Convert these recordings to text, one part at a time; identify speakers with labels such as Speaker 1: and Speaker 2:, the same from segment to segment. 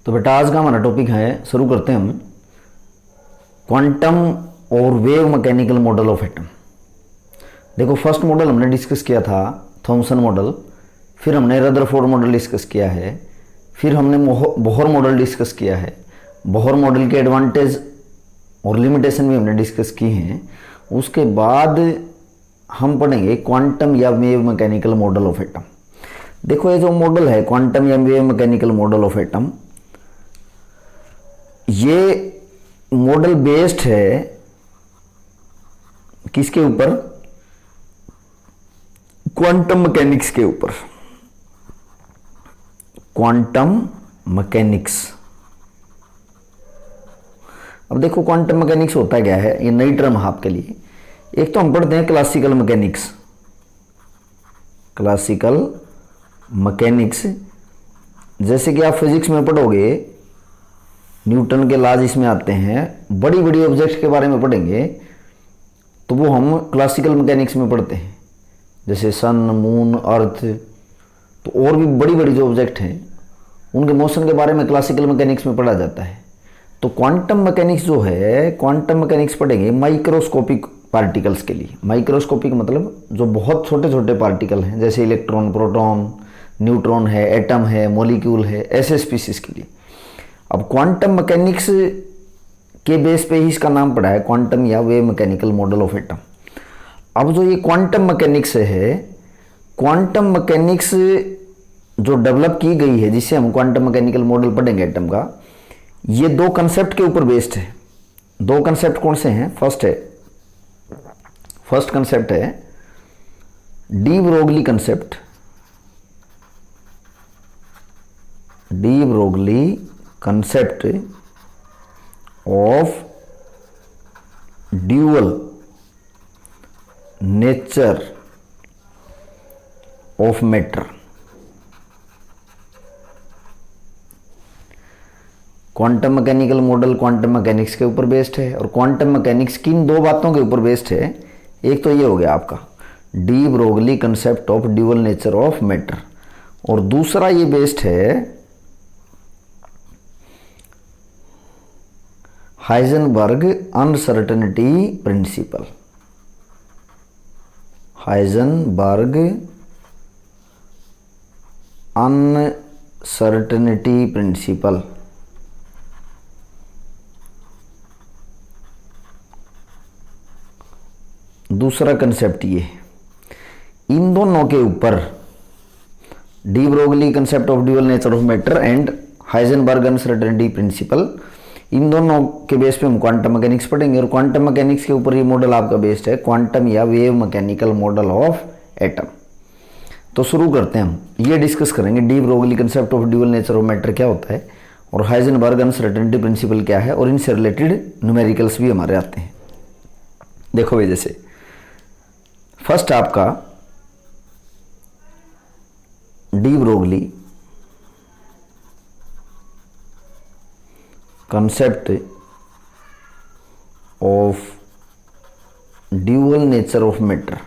Speaker 1: तो बेटा आज का हमारा टॉपिक है, शुरू करते हैं हम क्वांटम और wave mechanical model of atom. देखो फर्स्ट मॉडल हमने डिस्कस किया था थॉमसन मॉडल, फिर हमने रदरफोर्ड मॉडल डिस्कस किया है, फिर हमने बोहर मॉडल डिस्कस किया है। बोहर मॉडल के एडवांटेज और लिमिटेशन भी हमने डिस्कस की हैं। उसके बाद हम पढ़ेंगे क्वांटम या wave mechanical model of atom. देखो ये जो मॉडल है क्वांटम या wave mechanical model of atom, ये मॉडल बेस्ड है किसके ऊपर? क्वांटम मैकेनिक्स के ऊपर। Quantum mechanics. अब देखो क्वांटम मैकेनिक्स होता क्या है, ये नई टर्म है आपके लिए। एक तो हम पढ़ते हैं क्लासिकल मैकेनिक्स। क्लासिकल मैकेनिक्स जैसे कि आप फिजिक्स में पढ़ोगे, न्यूटन के लॉज इसमें आते हैं, बड़ी बड़ी ऑब्जेक्ट्स के बारे में पढ़ेंगे तो वो हम क्लासिकल मैकेनिक्स में पढ़ते हैं, जैसे सन, मून, अर्थ। तो और भी बड़ी बड़ी जो ऑब्जेक्ट हैं उनके मोशन के बारे में क्लासिकल मैकेनिक्स में पढ़ा जाता है। तो क्वांटम मैकेनिक्स जो है, क्वांटम मैकेनिक्स पढ़ेंगे माइक्रोस्कोपिक पार्टिकल्स के लिए। माइक्रोस्कोपिक मतलब जो बहुत छोटे छोटे पार्टिकल हैं, जैसे इलेक्ट्रॉन, प्रोटॉन, न्यूट्रॉन है, एटम है, मॉलिक्यूल है, ऐसे स्पीसीज के लिए। अब क्वांटम मैकेनिक्स के बेस पे ही इसका नाम पड़ा है क्वांटम या wave mechanical model of atom. अब जो ये क्वांटम मैकेनिक्स है, क्वांटम मैकेनिक्स जो डेवलप की गई है, जिसे हम क्वांटम मैकेनिकल मॉडल पढ़ेंगे एटम का, ये दो कंसेप्ट के ऊपर बेस्ड है। दो कंसेप्ट कौन से हैं? फर्स्ट कंसेप्ट है D Broglie concept. D Broglie concept of dual nature of matter. Quantum mechanical model quantum mechanics के ऊपर बेस्ड है, और क्वांटम मैकेनिक्स किन दो बातों के ऊपर बेस्ड है? एक तो ये हो गया आपका de Broglie concept of dual nature of matter, और दूसरा ये बेस्ड है Heisenberg uncertainty principle. Heisenberg uncertainty principle. दूसरा कंसेप्ट ये। इन दोनों के ऊपर de Broglie concept of dual nature of matter and Heisenberg uncertainty principle, इन दोनों के बेस पे हम क्वांटम मैकेनिक्स पढ़ेंगे, और क्वांटम मैकेनिक्स के ऊपर ये मॉडल आपका बेस्ड है क्वांटम या wave mechanical model of atom. तो शुरू करते हैं हम। ये डिस्कस करेंगे D Broglie concept of dual nature of matter क्या होता है, और हाइजेनबर्ग अनसर्टेनिटी प्रिंसिपल क्या है, और इनसे रिलेटेड न्यूमेरिकल्स भी हमारे आते हैं। देखो भाई, जैसे फर्स्ट आपका de Broglie concept of dual nature of matter.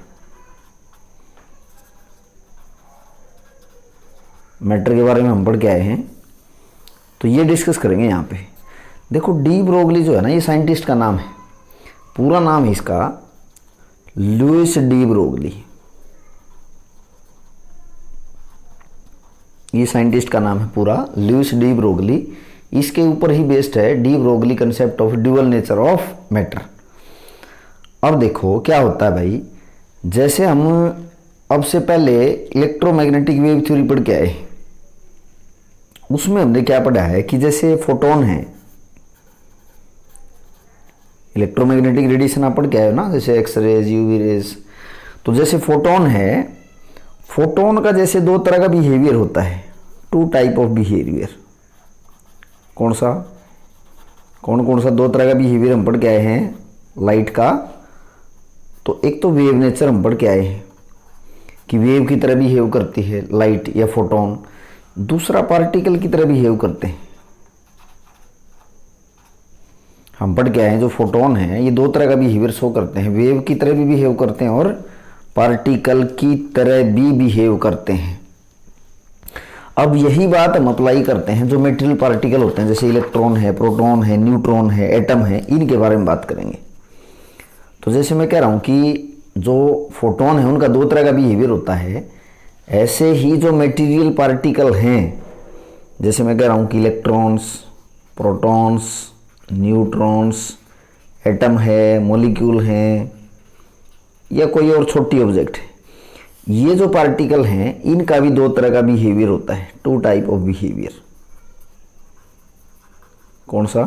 Speaker 1: Matter के बारे में हम पढ़ के आए हैं, तो ये डिस्कस करेंगे यहाँ पे। देखो डी ब्रोगली जो है ना, ये साइंटिस्ट का नाम है, पूरा नाम है इसका लुइस डी ब्रोगली। ये साइंटिस्ट का नाम है पूरा लुइस डी ब्रोगली। इसके ऊपर ही बेस्ड है D Broglie concept of dual nature of matter. अब देखो क्या होता है भाई, जैसे हम अब से पहले इलेक्ट्रोमैग्नेटिक वेव थ्योरी पढ़ के आए, उसमें हमने क्या पढ़ा है कि जैसे फोटोन है, इलेक्ट्रोमैग्नेटिक रेडिएशन आप पढ़ के आए हो ना, जैसे एक्स रेज, यूवी रेज। तो जैसे फोटोन है, फोटोन का जैसे दो तरह का बिहेवियर होता है, टू टाइप ऑफ बिहेवियर। कौन कौन सा दो तरह का बिहेवियर हम पढ़ के आए हैं लाइट का? तो एक तो वेव नेचर हम पढ़ के आए हैं कि वेव की तरह बिहेव करती है लाइट या फोटोन। दूसरा पार्टिकल की तरह बिहेव करते हैं। हम पढ़ के आए हैं जो फोटोन है, ये दो तरह का बिहेवियर शो करते हैं, वेव की तरह भी बिहेव करते हैं और पार्टिकल की तरह भी बिहेव करते हैं। अब यही बात हम अप्लाई करते हैं जो मेटेरियल पार्टिकल होते हैं, जैसे इलेक्ट्रॉन है, प्रोटॉन है, न्यूट्रॉन है, एटम है, इनके बारे में बात करेंगे। तो जैसे मैं कह रहा हूँ कि जो फोटोन है उनका दो तरह का बिहेवियर होता है, ऐसे ही जो मेटीरियल पार्टिकल हैं, जैसे मैं कह रहा हूँ कि इलेक्ट्रॉन्स, प्रोटॉन्स, न्यूट्रॉन्स, एटम है, मॉलिक्यूल हैं, या कोई और छोटी ऑब्जेक्ट है, ये जो पार्टिकल हैं इनका भी दो तरह का बिहेवियर होता है, टू टाइप ऑफ बिहेवियर। कौन सा?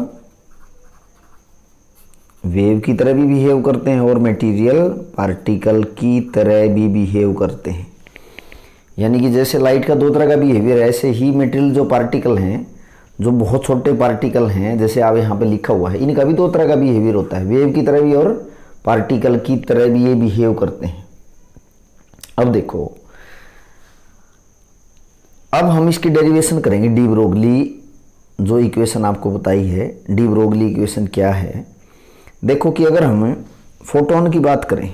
Speaker 1: वेव की तरह भी बिहेव करते हैं और मटेरियल पार्टिकल की तरह भी बिहेव करते हैं। यानी कि जैसे लाइट का दो तरह का बिहेवियर है, ऐसे ही मटेरियल जो पार्टिकल हैं, जो बहुत छोटे पार्टिकल हैं, जैसे आप यहाँ पे लिखा हुआ है, इनका भी दो तरह का बिहेवियर होता है, वेव की तरह भी और पार्टिकल की तरह भी ये बिहेव करते हैं। अब देखो, अब हम इसकी डेरिवेशन करेंगे। डी ब्रोगली जो इक्वेशन आपको बताई है, डी ब्रोगली इक्वेशन क्या है? देखो कि अगर हम फोटोन की बात करें,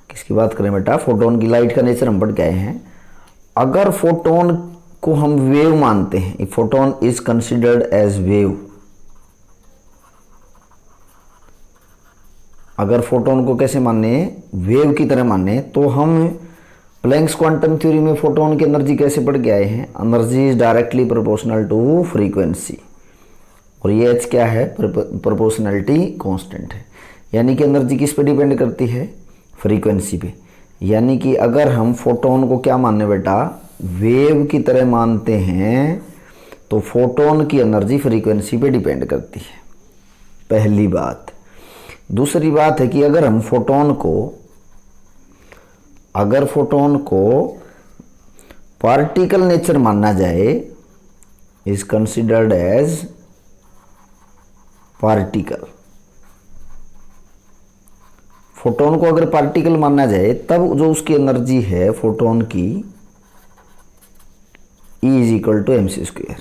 Speaker 1: किसकी बात करें बेटा? फोटोन की। लाइट का नेचर हम पढ़ के आए हैं। अगर फोटोन को हम वेव मानते हैं, photon is considered as wave, अगर फोटोन को कैसे माने? वेव की तरह माने, तो हम प्लैंक्स क्वांटम थ्योरी में फोटोन की एनर्जी कैसे पढ़ के आए हैं? Energy is directly proportional to frequency, और ये एच क्या है? प्रोपोर्शनलिटी कांस्टेंट है। यानी कि एनर्जी किस पे डिपेंड करती है? फ्रीक्वेंसी पे। यानी कि अगर हम फोटोन को क्या मानने बेटा? वेव की तरह मानते हैं, तो फोटोन की एनर्जी फ्रीक्वेंसी पे डिपेंड करती है, पहली बात। दूसरी बात है कि अगर हम फोटोन को पार्टिकल नेचर मानना जाए, is considered as particle, photon को अगर पार्टिकल मानना जाए, तब जो उसकी एनर्जी है फोटोन की, E is equal to mc²।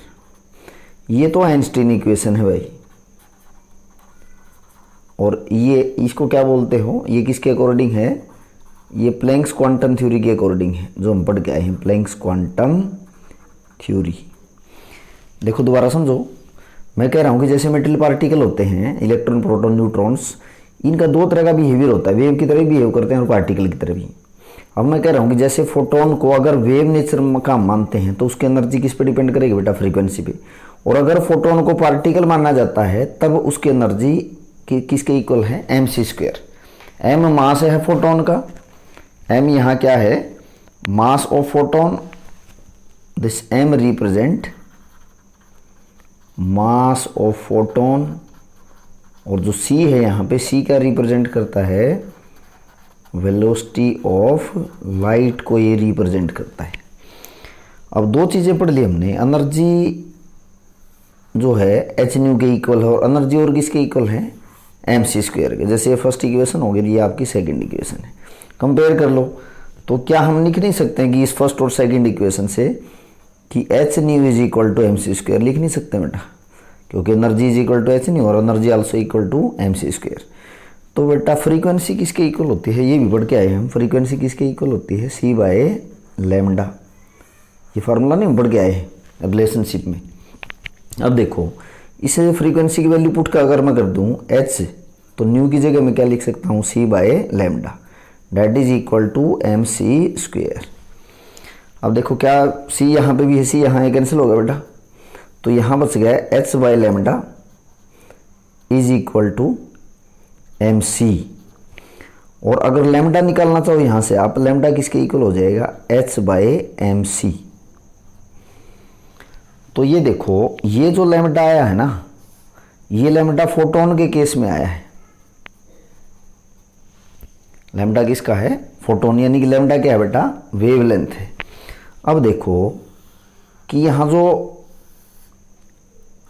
Speaker 1: ये तो आइंस्टीन इक्वेशन है भाई, और ये इसको क्या बोलते हो? ये किसके अकॉर्डिंग है? ये प्लैंक्स क्वांटम थ्योरी के अकॉर्डिंग है, जो हम पढ़ के आए हैं, प्लैंक्स क्वांटम थ्योरी। देखो दोबारा समझो, मैं कह रहा हूँ कि जैसे मेटल पार्टिकल होते हैं, इलेक्ट्रॉन, प्रोटॉन, न्यूट्रॉन्स, इनका दो तरह का बिहेवियर होता है, वेव की तरह बिहेव करते हैं और पार्टिकल की तरह भी। अब मैं कह रहा हूँ कि जैसे फोटोन को अगर वेव नेचर का मानते हैं, तो उसकी एनर्जी किस पे डिपेंड करेगी बेटा? फ्रीक्वेंसी पे। और अगर फोटोन को पार्टिकल माना जाता है, तब उसकी एनर्जी किसके इक्वल है? mc²। m मास है फोटोन का, m यहाँ क्या है? Mass of photon. This m represent mass of photon, और जो c है यहाँ पे, c क्या रिप्रेजेंट करता है? वेलोसिटी ऑफ लाइट को ये रिप्रेजेंट करता है। अब दो चीज़ें पढ़ ली हमने, एनर्जी जो है h न्यू के इक्वल है, और एनर्जी और किसके इक्वल है? mc² के। जैसे ये फर्स्ट इक्वेशन हो गई, ये आपकी सेकंड इक्वेशन है। कंपेयर कर लो, तो क्या हम लिख नहीं सकते हैं कि इस फर्स्ट और सेकंड इक्वेशन से कि h nu is equal to mc²? लिख नहीं सकते बेटा, क्योंकि energy is equal to h nu और energy also equal to mc²। तो बेटा फ्रीक्वेंसी किसके इक्वल होती है? ये भी पढ़ के आए हम। फ्रीक्वेंसी किसके इक्वल होती है? c/λ। ये फार्मूला नहीं पढ़ के आए हैं रिलेशनशिप में। अब देखो, इसे फ्रीक्वेंसी की वैल्यू पुट का अगर मैं कर दूं h, तो न्यू की जगह मैं क्या लिख सकता हूँ? c/λ, date is equal to mc²। अब देखो क्या c यहाँ पे भी है, c यहाँ कैंसिल होगा बेटा, तो यहाँ बच गया h/λ is equal to mc। और अगर लैम्डा निकालना चाहो यहाँ से आप, लैम्डा किसके इक्वल हो जाएगा? h/mc। तो ये देखो, ये जो लैम्डा आया है ना, ये लैम्डा फोटोन के केस में आया है। लैम्डा किसका है? फोटोन। यानी कि लैम्डा क्या है बेटा? वेवलेंथ है। अब देखो कि यहाँ जो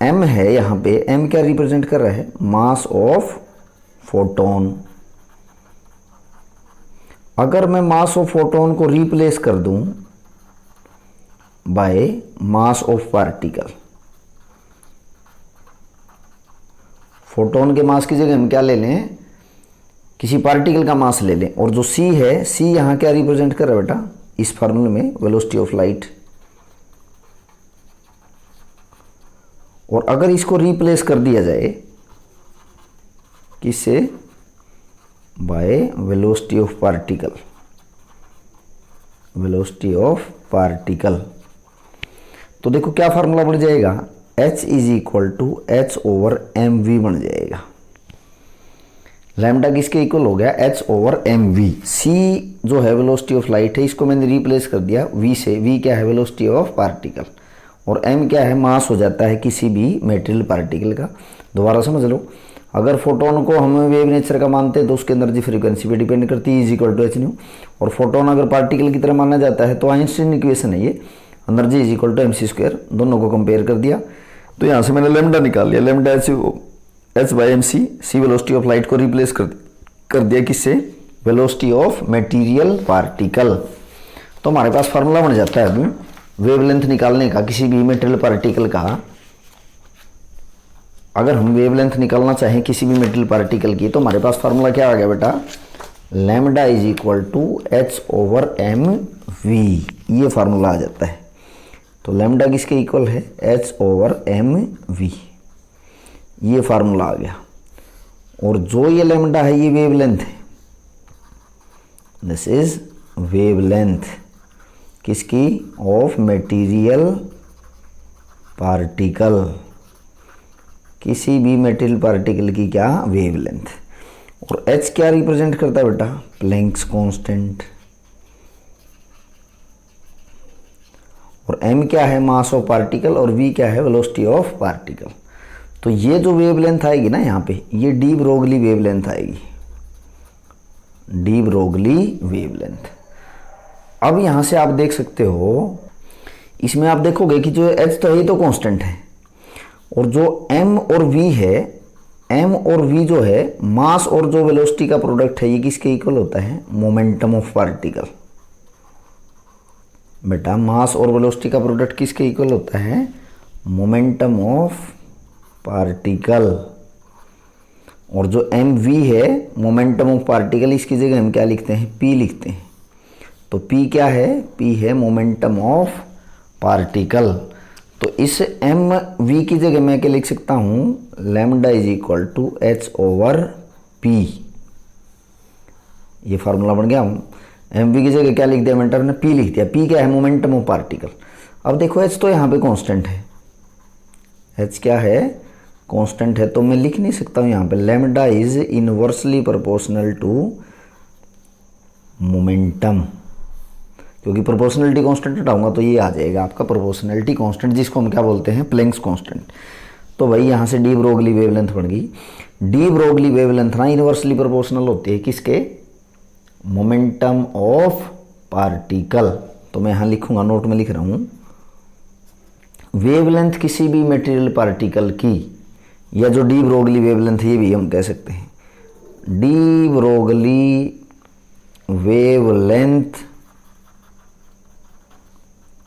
Speaker 1: m है, यहाँ पे m क्या रिप्रेजेंट कर रहा है? Mass of photon. अगर मैं मास ऑफ फोटोन को रिप्लेस कर दूं by mass of particle, photon के मास की जगह हम क्या ले लें? किसी पार्टिकल का मास ले लें। और जो c है, c यहाँ क्या रिप्रेजेंट कर रहा है बेटा? इस फार्मूले में वेलोसिटी ऑफ लाइट। और अगर इसको रिप्लेस कर दिया जाए किससे, by velocity of particle, velocity of particle, तो देखो क्या फार्मूला बन जाएगा, h is equal to H over M V बन जाएगा। लैम्डा किसके इक्वल हो गया, h over M V. c जो है वेलोसिटी ऑफ लाइट है, इसको मैंने रिप्लेस कर दिया v से। v क्या है, वेलोसिटी ऑफ पार्टिकल, और m क्या है, मास हो जाता है किसी भी मेटेरियल पार्टिकल का। दोबारा समझ लो, अगर फोटोन को हम वेव नेचर का मानते हैं तो उसकी एनर्जी फ्रीक्वेंसी पे डिपेंड करती है, is equal to H nu. और फोटोन अगर पार्टिकल की तरह माना जाता है तो आइंस्टीन इक्वेशन है ये, energy is equal to mc square. दोनों को कंपेयर कर दिया तो यहाँ से मैंने लैम्डा निकाल लिया, lambda H by M C velocity of light को रिप्लेस कर दिया किससे, वेलोसिटी ऑफ मटेरियल पार्टिकल। तो हमारे पास फार्मूला बन जाता है अभी वेवलेंथ निकालने का किसी भी मटेरियल पार्टिकल का। अगर हम वेवलेंथ निकालना चाहें किसी भी मेटल पार्टिकल की तो हमारे पास फार्मूला क्या आ गया बेटा, lambda is equal to H over M we, ये फार्मूला आ जाता है। तो लैम्डा किसके इक्वल है, एच ओवर एम वी, ये फार्मूला आ गया। और जो ये लैम्डा है ये वेवलेंथ है, दिस इज वेवलेंथ किसकी, ऑफ मटेरियल पार्टिकल, किसी भी मेटेरियल पार्टिकल की क्या, वेवलेंथ। और h क्या रिप्रेजेंट करता है बेटा, प्लैंक्स कांस्टेंट। और m क्या है, मास ऑफ पार्टिकल, और v क्या है, वेलोसिटी ऑफ पार्टिकल। तो ये जो वेवलेंथ आएगी ना यहाँ पे, ये डी ब्रोगली वेवलेंथ आएगी, डी ब्रोगली वेवलेंथ। अब यहाँ से आप देख सकते हो, इसमें आप देखोगे कि जो h तो है तो कांस्टेंट है, और जो m और v है, m और v जो है मास और जो वेलोसिटी का प्रोडक्ट है, ये किसके इक्वल होता है, मोमेंटम ऑफ पार्टिकल। बेटा मास और वेलोसिटी का प्रोडक्ट किसके इक्वल होता है, मोमेंटम ऑफ पार्टिकल। और जो एम वी है मोमेंटम ऑफ पार्टिकल, इसकी जगह हम क्या लिखते हैं, p लिखते हैं। तो p क्या है, p है मोमेंटम ऑफ पार्टिकल। तो इस एम वी की जगह मैं क्या लिख सकता हूँ, lambda is equal to H over P, ये फार्मूला बन गया। एम वी की जगह क्या लिख दिया मैंने, ने पी लिख दिया। पी क्या है, मोमेंटम ऑफ पार्टिकल। अब देखो एच तो यहाँ पे कांस्टेंट है, एच क्या है, कांस्टेंट है, तो मैं लिख नहीं सकता हूँ यहाँ पे lambda is inversely proportional to momentum, क्योंकि प्रोपोर्शनलिटी कांस्टेंट हटाऊंगा तो ये आ जाएगा आपका प्रोपोर्शनलिटी कांस्टेंट, जिसको हम क्या बोलते हैं, प्लैंक्स कांस्टेंट। तो भाई यहाँ से डी ब्रोगली वेवलेंथ बन गई। डी ब्रोगली वेवलेंथ ना इनवर्सली प्रोपोर्शनल होती है किसके, मोमेंटम ऑफ पार्टिकल। तो मैं यहाँ लिखूंगा, नोट में लिख रहा हूँ, वेवलेंथ किसी भी मटेरियल पार्टिकल की, या जो डी ब्रोगली वेवलेंथ ये भी हम कह सकते हैं, D Broglie wavelength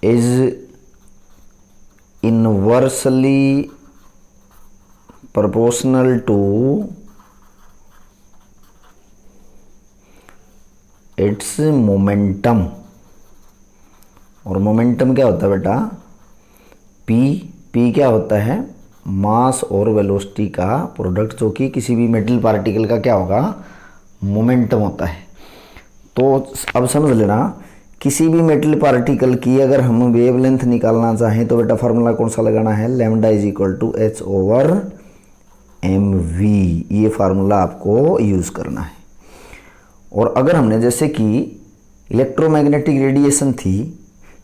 Speaker 1: is inversely proportional to its momentum। और मोमेंटम क्या होता है बेटा, p क्या होता है, मास और वेलोसिटी का प्रोडक्ट, जो कि किसी भी मेटल पार्टिकल का क्या होगा, मोमेंटम होता है। तो अब समझ लेना, किसी भी मेटल पार्टिकल की अगर हम वेवलेंथ निकालना चाहें तो बेटा फार्मूला कौन सा लगाना है, lambda is equal to H over M we, ये फार्मूला आपको यूज़ करना है। और अगर हमने जैसे कि इलेक्ट्रोमैग्नेटिक रेडिएशन थी,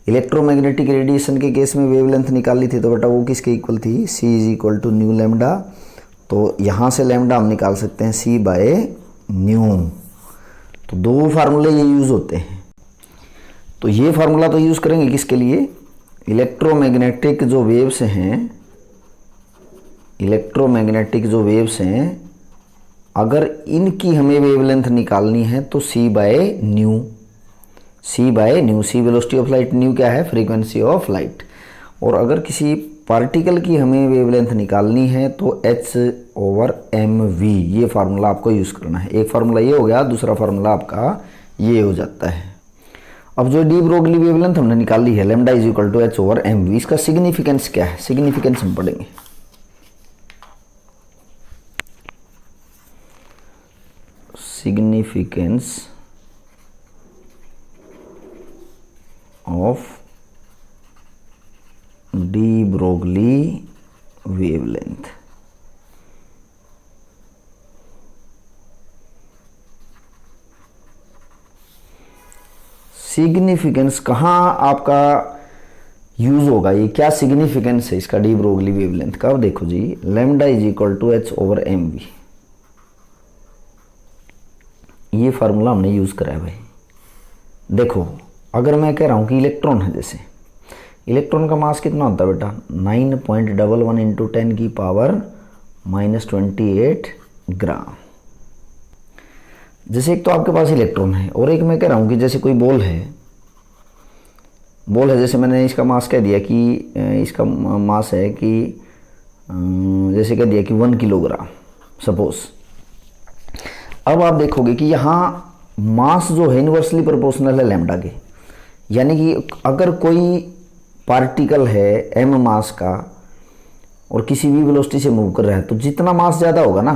Speaker 1: इलेक्ट्रोमैग्नेटिक रेडिएशन के केस में वेवलेंथ निकाली थी, तो बेटा वो किसके इक्वल थी, c is equal to nu lambda. तो यहाँ से लैम्डा हम निकाल सकते हैं सी बाय न्यू। तो दो फार्मूले ये यूज़ होते हैं। तो ये फार्मूला तो यूज़ करेंगे किसके लिए, इलेक्ट्रोमैग्नेटिक जो वेव्स हैं, इलेक्ट्रोमैग्नेटिक जो वेव्स हैं, अगर इनकी हमें वेवलेंथ निकालनी है तो c by nu, c by nu, c velocity of light, nu क्या है, फ्रीक्वेंसी ऑफ लाइट। और अगर किसी पार्टिकल की हमें वेवलेंथ निकालनी है तो एच ओवर एम वी, ये फार्मूला आपको यूज़ करना है। एक फार्मूला ये हो गया, दूसरा फार्मूला आपका ये हो जाता है। अब जो डी ब्रोगली वेवलेंथ हमने निकाली है lambda is equal to H over M V, इसका सिग्निफिकेंस क्या है? सिग्निफिकेंस हम पढ़ेंगे। Significance of de Broglie wavelength. Significance कहाँ आपका यूज होगा, ये क्या सिग्निफिकेंस है इसका डी ब्रोगली वेवलेंथ का? अब देखो जी, lambda is equal to H over M we, ये फार्मूला हमने यूज करा है भाई। देखो अगर मैं कह रहा हूं कि इलेक्ट्रॉन है, जैसे इलेक्ट्रॉन का मास कितना होता है बेटा? 9.11 इंटू 10 की पावर -28 ग्राम। जैसे एक तो आपके पास इलेक्ट्रॉन है, और एक मैं कह रहा हूं कि जैसे कोई बॉल है, जैसे मैंने इसका मास कह दिया कि इसका मास है कि जैसे कह दिया कि 1 किलोग्राम सपोज। अब आप देखोगे कि यहाँ मास जो है इनवर्सली प्रोपोर्शनल है लैम्डा के, यानी कि अगर कोई पार्टिकल है m मास का और किसी भी वेलोसिटी से मूव कर रहा है, तो जितना मास ज़्यादा होगा ना,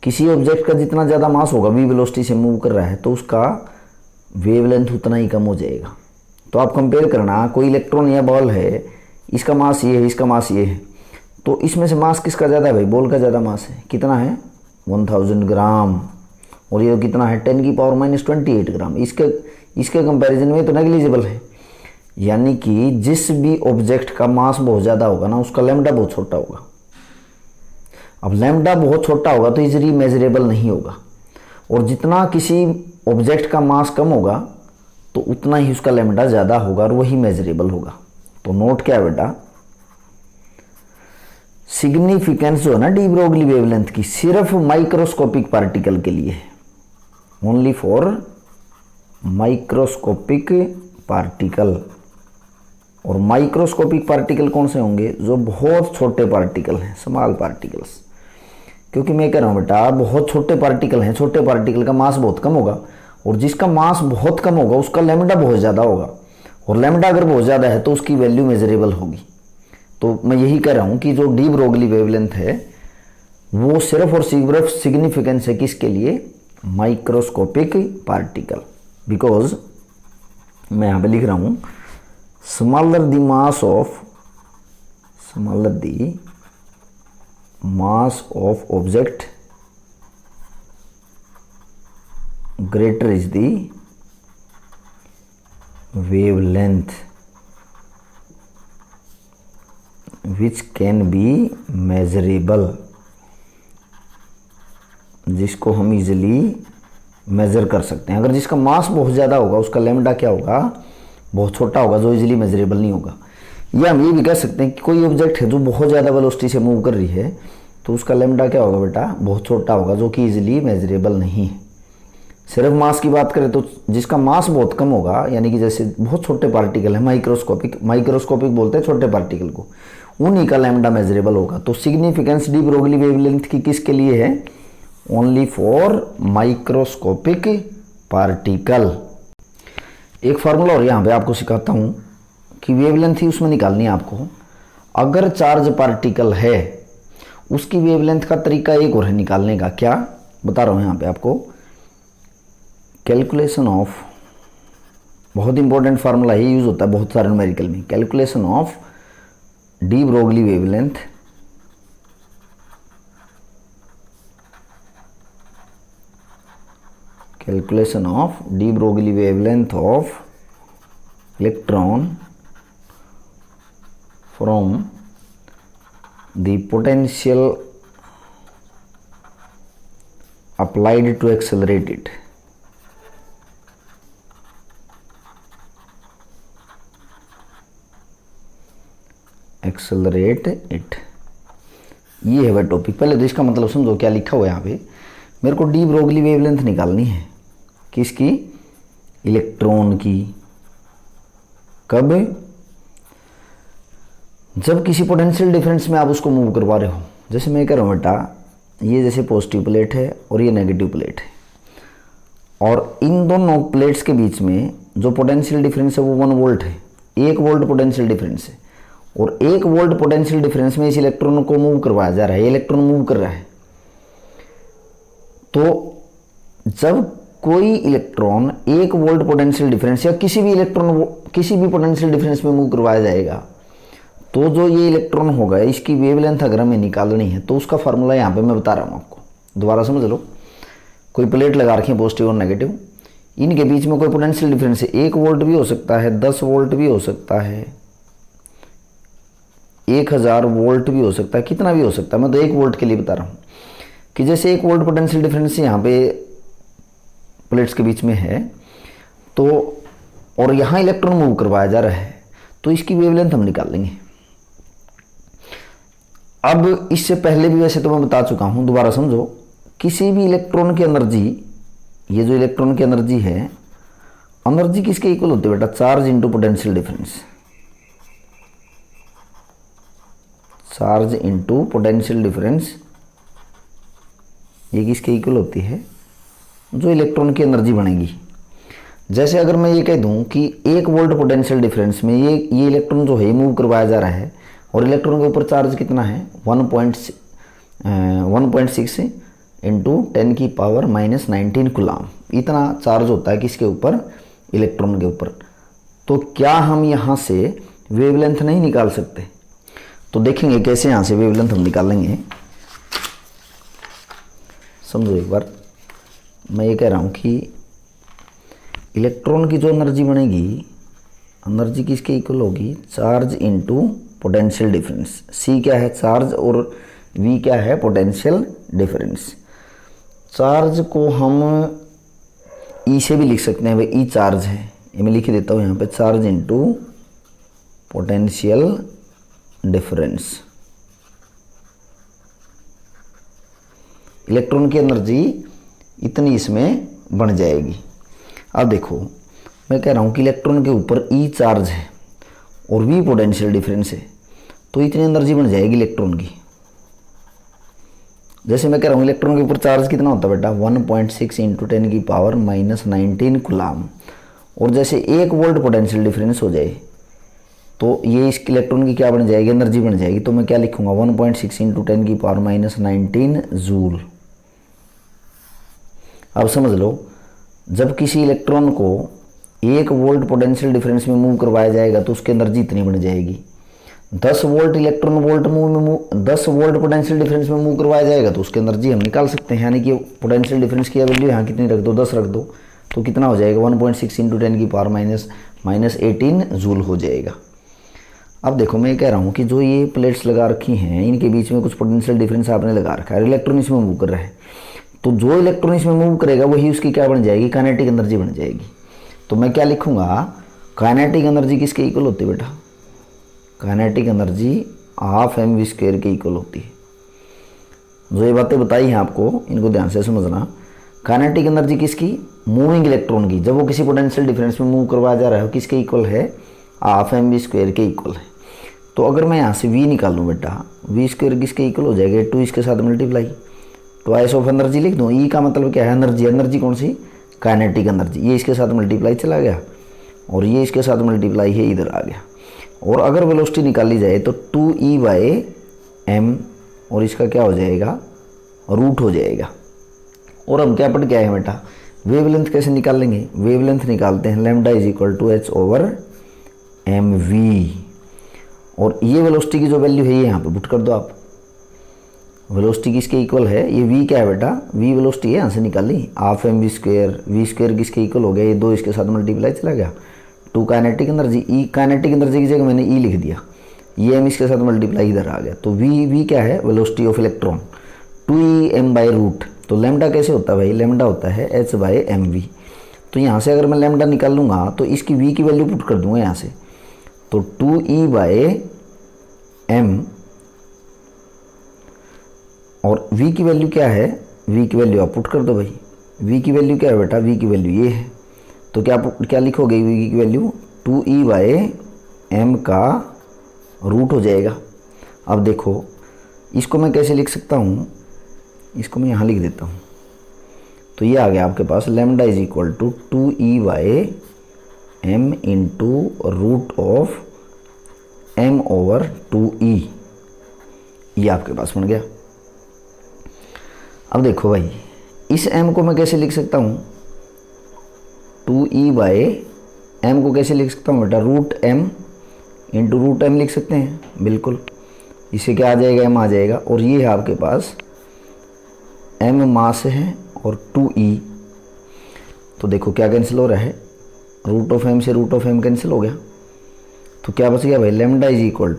Speaker 1: किसी ऑब्जेक्ट का जितना ज़्यादा मास होगा v वेलोसिटी से मूव कर रहा है, तो उसका वेवलेंथ उतना ही कम हो जाएगा। तो आप कंपेयर करना, कोई इलेक्ट्रॉन या बॉल है, इसका मास ये है, इसका मास ये है, तो इसमें से मास किसका ज़्यादा है भाई? बॉल का ज़्यादा मास है। कितना है? 1000 ग्राम। और ये कितना है? 10 की पावर -28 ग्राम। इसके कंपैरिजन में तो नेग्लिजिबल है। यानी कि जिस भी ऑब्जेक्ट का मास बहुत ज़्यादा होगा ना, उसका लैम्डा बहुत छोटा होगा। अब लैम्डा बहुत छोटा होगा तो इजीली मेजरेबल नहीं होगा, और जितना किसी ऑब्जेक्ट का मास कम होगा तो उतना ही उसका लैम्डा ज़्यादा होगा और वही मेजरेबल होगा। तो नोट क्या है बेटा, सिग्निफिकेंस जो है ना डी ब्रोगली वेवलेंथ की, सिर्फ माइक्रोस्कोपिक पार्टिकल के लिए है, ओनली फॉर माइक्रोस्कोपिक पार्टिकल। और माइक्रोस्कोपिक पार्टिकल कौन से होंगे? जो बहुत छोटे पार्टिकल हैं, स्मॉल पार्टिकल्स। क्योंकि मैं कह रहा हूँ बेटा, बहुत छोटे पार्टिकल हैं, छोटे पार्टिकल का मास बहुत कम होगा, और जिसका मास बहुत कम होगा उसका लैम्डा बहुत ज़्यादा होगा, और लैम्डा अगर बहुत ज़्यादा है तो उसकी वैल्यू मेजरेबल होगी। तो मैं यही कह रहा हूँ कि जो डी ब्रोगली वेवलेंथ है वो सिर्फ और सिर्फ सिग्निफिकेंस है किसके लिए? Microscopic particle. बिकॉज मैं यहाँ पे लिख रहा हूँ, smaller the mass of object, greater is the wavelength which can be measurable, जिसको हम इजीली मेजर कर सकते हैं। अगर जिसका मास बहुत ज़्यादा होगा उसका लैम्डा क्या होगा? बहुत छोटा होगा, जो इजीली मेजरेबल नहीं होगा। या हम ये भी कह सकते हैं कि कोई ऑब्जेक्ट है जो बहुत ज़्यादा वेलोसिटी से मूव कर रही है, तो उसका लैम्डा क्या होगा बेटा? बहुत छोटा होगा, जो कि इजीली मेजरेबल नहीं है। सिर्फ मास की बात करें तो जिसका मास बहुत कम होगा, यानी कि जैसे बहुत छोटे पार्टिकल है, माइक्रोस्कोपिक बोलते हैं छोटे पार्टिकल को, उन्हीं का लैम्डा मेजरेबल होगा। तो सिग्निफिकेंस डी ब्रोगली वेवलेंथ की किसके लिए है? Only for microscopic particle. एक फार्मूला और यहाँ पे आपको सिखाता हूँ कि वेवलेंथ ही उसमें निकालनी है आपको। अगर चार्ज पार्टिकल है, उसकी वेवलेंथ का तरीका एक और है निकालने का। क्या बता रहा हूँ यहाँ पे आपको? कैलकुलेशन ऑफ, बहुत इंपॉर्टेंट फार्मूला ही यूज होता है बहुत सारे न्यूमेरिकल में। Calculation of de Broglie wavelength calculation of de Broglie wavelength of electron from the potential applied to accelerate it. Accelerate it, ये है वह टॉपिक। पहले तो इसका मतलब समझो क्या लिखा हुआ है यहाँ पे। मेरे को डी ब्रोगली वेवलेंथ निकालनी है, किसकी? इलेक्ट्रॉन की। कब? जब किसी पोटेंशियल डिफरेंस में आप उसको मूव करवा रहे हो। जैसे मैं कह रहा हूँ बेटा, ये जैसे पॉजिटिव प्लेट है और ये नेगेटिव प्लेट है, और इन दोनों प्लेट्स के बीच में जो पोटेंशियल डिफरेंस है वो 1 वोल्ट है, 1 वोल्ट पोटेंशियल डिफरेंस है, और 1 वोल्ट पोटेंशियल डिफरेंस में इस इलेक्ट्रॉन को मूव करवाया जा रहा है, इलेक्ट्रॉन मूव कर रहा है। तो जब कोई इलेक्ट्रॉन 1 वोल्ट पोटेंशियल डिफरेंस या किसी भी इलेक्ट्रॉन किसी भी पोटेंशियल डिफरेंस में मूव करवाया जाएगा, तो जो ये इलेक्ट्रॉन होगा इसकी वेवलेंथ अगर हमें निकालनी है तो उसका फार्मूला यहाँ पे मैं बता रहा हूँ आपको, दोबारा समझ लो। कोई प्लेट लगा रखी है पॉजिटिव और नेगेटिव, इनके बीच में कोई पोटेंशियल डिफरेंस है, 1 वोल्ट भी हो सकता है, 10 वोल्ट भी हो सकता है, 1000 वोल्ट भी हो सकता है, कितना भी हो सकता है। मैं तो 1 वोल्ट के लिए बता रहा हूँ कि जैसे 1 वोल्ट पोटेंशियल डिफरेंस यहाँ पे प्लेट्स के बीच में है, तो और यहाँ इलेक्ट्रॉन मूव करवाया जा रहा है, तो इसकी वेवलेंथ हम निकाल लेंगे। अब इससे पहले भी वैसे तो मैं बता चुका हूँ, दोबारा समझो। किसी भी इलेक्ट्रॉन की एनर्जी, ये जो इलेक्ट्रॉन की एनर्जी है, एनर्जी किसके इक्वल होती है बेटा? Charge into potential difference, charge into potential difference, ये किसके इक्वल होती है? जो इलेक्ट्रॉन की एनर्जी बनेगी। जैसे अगर मैं ये कह दूं कि 1 वोल्ट पोटेंशियल डिफरेंस में ये इलेक्ट्रॉन जो है मूव करवाया जा रहा है, और इलेक्ट्रॉन के ऊपर चार्ज कितना है? 1.6 इंटू 10 की पावर -19 कूलम, इतना चार्ज होता है किसके ऊपर? इलेक्ट्रॉन के ऊपर। तो क्या हम यहाँ से वेवलेंथ नहीं निकाल सकते? तो देखेंगे कैसे यहाँ से वेवलेंथ हम निकालेंगे। समझो एक बार, मैं ये कह रहा हूँ कि इलेक्ट्रॉन की जो एनर्जी बनेगी, एनर्जी किसके इक्वल होगी? Charge into potential difference. C क्या है? चार्ज, और वी क्या है? Potential difference. चार्ज को हम ई से भी लिख सकते हैं, भाई ई चार्ज है, ये मैं लिख देता हूँ यहाँ पे, charge into potential difference. Electron की एनर्जी इतनी इसमें बन जाएगी। अब देखो, मैं कह रहा हूँ कि इलेक्ट्रॉन के ऊपर ई चार्ज है और वी पोटेंशियल डिफरेंस है, तो इतनी एनर्जी बन जाएगी इलेक्ट्रॉन की। जैसे मैं कह रहा हूँ इलेक्ट्रॉन के ऊपर चार्ज कितना होता है बेटा? 1.6 इंटू 10 की पावर -19 कूलम, और जैसे 1 वोल्ट पोटेंशियल डिफरेंस हो जाए तो ये इस इलेक्ट्रॉन की क्या बन जाएगी? एनर्जी बन जाएगी। तो मैं क्या लिखूंगा? 1.6 इंटू 10 की पावर -19 जूल। अब समझ लो, जब किसी इलेक्ट्रॉन को 1 वोल्ट पोटेंशियल डिफरेंस में मूव करवाया जाएगा तो उसकी एनर्जी इतनी बन जाएगी। 10 वोल्ट इलेक्ट्रॉन वोल्ट मूव में 10 वोल्ट पोटेंशियल डिफरेंस में मूव करवाया जाएगा तो उसकी एनर्जी हम निकाल सकते हैं। यानी कि पोटेंशियल डिफरेंस की वैल्यू यहाँ कितनी रख दो? 10 रख दो, तो कितना हो जाएगा? 1.6 इंटू 10 की पावर -18 जूल हो जाएगा। अब देखो, मैं कह रहा हूँ कि जो ये प्लेट्स लगा रखी हैं, इनके बीच में कुछ पोटेंशियल डिफरेंस आपने लगा रखा है, इलेक्ट्रॉन इसमें मूव कर रहा है, तो जो इलेक्ट्रॉन इसमें मूव करेगा वही उसकी क्या बन जाएगी? काइनेटिक एनर्जी बन जाएगी। तो मैं क्या लिखूंगा? काइनेटिक एनर्जी किसके इक्वल होती है बेटा? काइनेटिक एनर्जी ½ mv² के इक्वल होती है। जो ये बातें बताई हैं आपको, इनको ध्यान से समझना। काइनेटिक एनर्जी किसकी? मूविंग इलेक्ट्रॉन की, जब वो किसी पोटेंशियल डिफरेंस में मूव करवाया जा रहा है, किसके इक्वल है? ½ mv² के इक्वल है। तो अगर मैं यहाँ से v निकालूँ बेटा, v² किसके इक्वल हो जाएगा? 2 इसके साथ मल्टीप्लाई, ट्वाइस ऑफ एनर्जी लिख दूँ। ई का मतलब क्या है? एनर्जी। एनर्जी कौन सी? Kinetic energy. ये इसके साथ मल्टीप्लाई चला गया, और ये इसके साथ मल्टीप्लाई है, इधर आ गया। और अगर वेलोसिटी निकाली जाए तो 2e/m, और इसका क्या हो जाएगा? रूट हो जाएगा। और हम क्या पढ़ के आए हैं बेटा? वेवलेंथ कैसे निकाल लेंगे? वेवलेंथ निकालते हैं लैम्डा = h/mv, और ये वेलोसिटी की जो वैल्यू है ये यहाँ पे पुट कर दो आप। वेलोसिटी किसके इक्वल है? ये v क्या है बेटा? v वेलोसिटी है, यहाँ से निकाली, ½ mv²। v² किसके इक्वल हो गया? ये 2 इसके साथ मल्टीप्लाई चला गया। 2 काइनेटिक एनर्जी, ई काइनेटिक एनर्जी की जगह मैंने ई लिख दिया, ये m इसके साथ मल्टीप्लाई इधर आ गया। तो v क्या है? वेलोसिटी ऑफ इलेक्ट्रॉन, 2em/रूट। तो लैम्डा कैसे होता है भाई? लैम्डा होता है h/mv। तो यहाँ से अगर मैं लैम्डा निकाल लूँगा तो इसकी v की वैल्यू पुट कर दूँगा यहाँ से, तो 2e/m, और v की वैल्यू क्या है? v की वैल्यू आप पुट कर दो भाई। v की वैल्यू क्या है बेटा? v की वैल्यू ये है, तो क्या लिखोगे? v की वैल्यू 2e/m का रूट हो जाएगा। अब देखो, इसको मैं कैसे लिख सकता हूँ? इसको मैं यहाँ लिख देता हूँ, तो ये आ गया आपके पास lambda = 2e/m m into root of m over 2e, ये आपके पास बन गया। अब देखो भाई, इस m को मैं कैसे लिख सकता हूँ, 2e बाय m को कैसे लिख सकता हूँ बेटा, root m into root m लिख सकते हैं, बिल्कुल। इसे क्या आ जाएगा, m आ जाएगा, और ये है आपके पास m मास है और 2e, तो देखो क्या कैंसिल हो रहा है, रूट ऑफ m से रूट ऑफ m कैंसिल हो गया, तो क्या बच गया भाई, लैम्डा इज इक्वल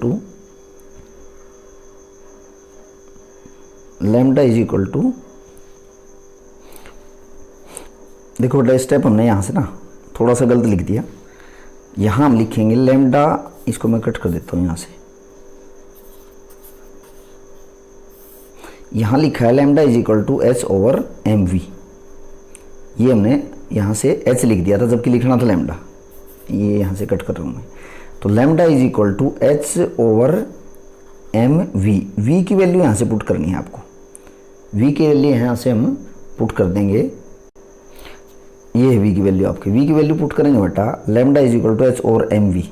Speaker 1: टू देखो बेटा, स्टेप हमने यहाँ से ना थोड़ा सा गलत लिख दिया, यहाँ हम लिखेंगे लैम्डा, इसको मैं कट कर देता हूँ यहाँ से, यहाँ लिखा है lambda is equal to H over M we, ये हमने यहाँ से एच लिख दिया था जबकि लिखना था लैम्डा, ये यहाँ से कट कर रहा हूँ मैं, तो lambda is equal to H over M V, V की वैल्यू यहाँ से पुट करनी है आपको, वी के लिए यहाँ से हम पुट कर देंगे, ये है वी की वैल्यू आपकी, वी की वैल्यू पुट करेंगे बेटा, lambda is equal to H over M we,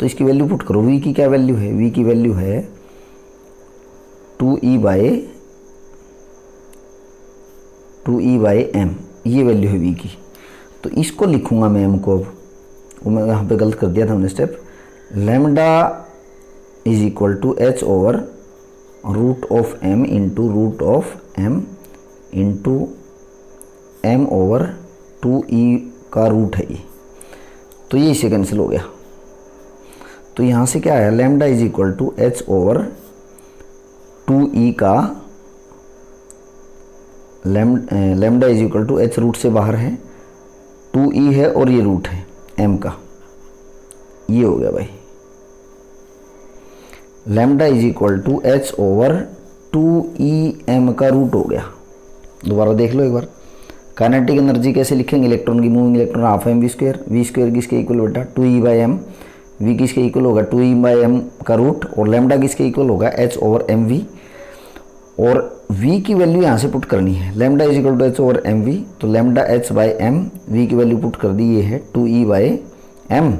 Speaker 1: तो इसकी वैल्यू पुट करो, वी की क्या वैल्यू है, वी की वैल्यू है 2e बाय m, ये वैल्यू है वी की, तो इसको लिखूंगा मैं m को, अब वो मैं यहाँ पे गलत कर दिया था हमने step, lambda is equal to H over root of m into root of m into m over 2e का रूट है ये, तो ये इसे कैंसिल हो गया, तो यहाँ से क्या आया, lambda is equal to H over 2e का lambda is equal to H root से बाहर है, 2e है और ये रूट है m का, ये हो गया भाई, lambda is equal to H over 2em का रूट हो गया। दोबारा देख लो एक बार, काइनेटिक एनर्जी कैसे लिखेंगे, इलेक्ट्रॉन की moving electron half m v square किसके इक्वल बेटा, 2e बाई एम, वी किसके इक्वल होगा 2e बाई एम का रूट, और लैम्डा किसके इक्वल होगा h ओवर एम वी, और v की वैल्यू यहाँ से पुट करनी है, lambda is equal to H over M we, तो lambda h by m, v की वैल्यू पुट कर दी, ये है 2e बाई एम,